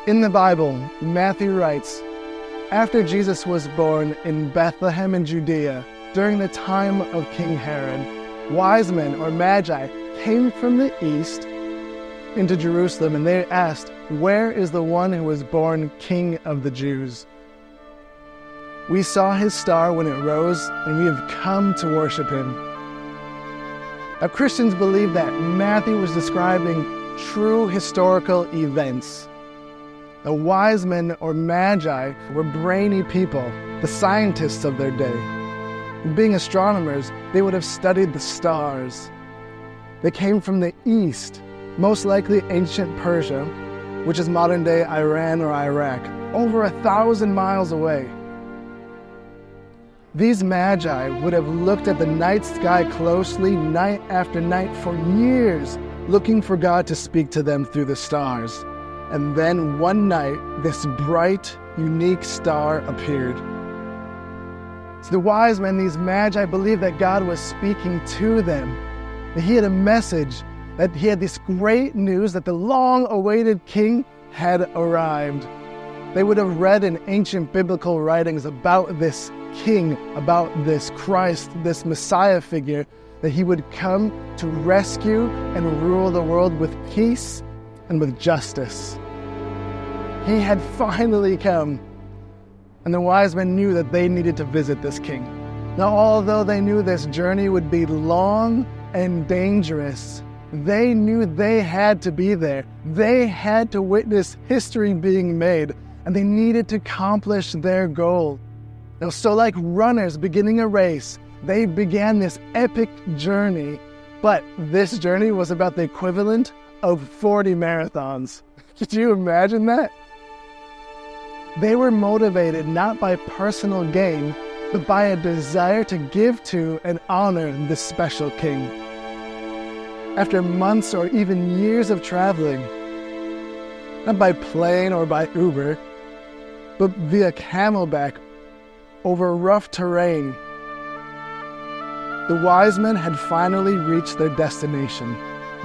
In the Bible, Matthew writes, after Jesus was born in Bethlehem in Judea, during the time of King Herod, wise men or magi came from the east into Jerusalem, and they asked, "Where is the one who was born King of the Jews? We saw his star when it rose, and we have come to worship him." Now, Christians believe that Matthew was describing true historical events. The wise men or magi were brainy people, the scientists of their day. Being astronomers, they would have studied the stars. They came from the east, most likely ancient Persia, which is modern-day Iran or Iraq, over 1,000 miles away. These magi would have looked at the night sky closely night after night for years, looking for God to speak to them through the stars. And then one night, this bright, unique star appeared. So the wise men, these magi, believed that God was speaking to them, that he had a message, that he had this great news that the long-awaited king had arrived. They would have read in ancient biblical writings about this king, about this Christ, this Messiah figure, that he would come to rescue and rule the world with peace and with justice. He had finally come, and the wise men knew that they needed to visit this king. Now, although they knew this journey would be long and dangerous, they knew they had to be there. They had to witness history being made, and they needed to accomplish their goal. Now, so like runners beginning a race, they began this epic journey, but this journey was about the equivalent of 40 marathons. Could you imagine that? They were motivated not by personal gain, but by a desire to give to and honor this special king. After months or even years of traveling, not by plane or by Uber, but via camelback over rough terrain, the wise men had finally reached their destination.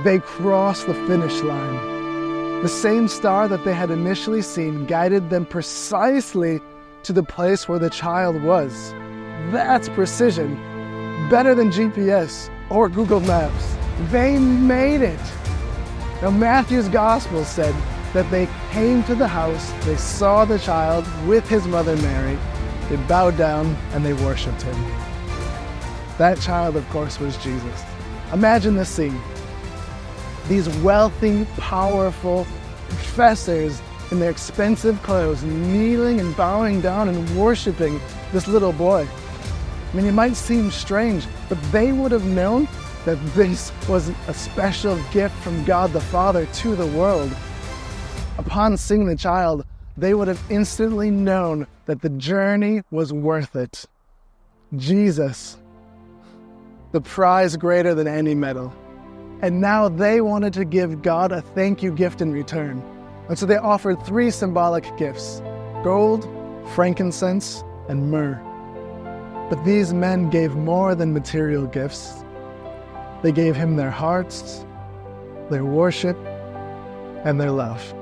They crossed the finish line. The same star that they had initially seen guided them precisely to the place where the child was. That's precision. Better than GPS or Google Maps. They made it. Now, Matthew's gospel said that they came to the house, they saw the child with his mother Mary, they bowed down and they worshiped him. That child, of course, was Jesus. Imagine this scene. These wealthy, powerful professors in their expensive clothes, kneeling and bowing down and worshiping this little boy. I mean, it might seem strange, but they would have known that this was a special gift from God the Father to the world. Upon seeing the child, they would have instantly known that the journey was worth it. Jesus, the prize greater than any medal. And now they wanted to give God a thank you gift in return. And so they offered 3 symbolic gifts: gold, frankincense, and myrrh. But these men gave more than material gifts. They gave him their hearts, their worship, and their love.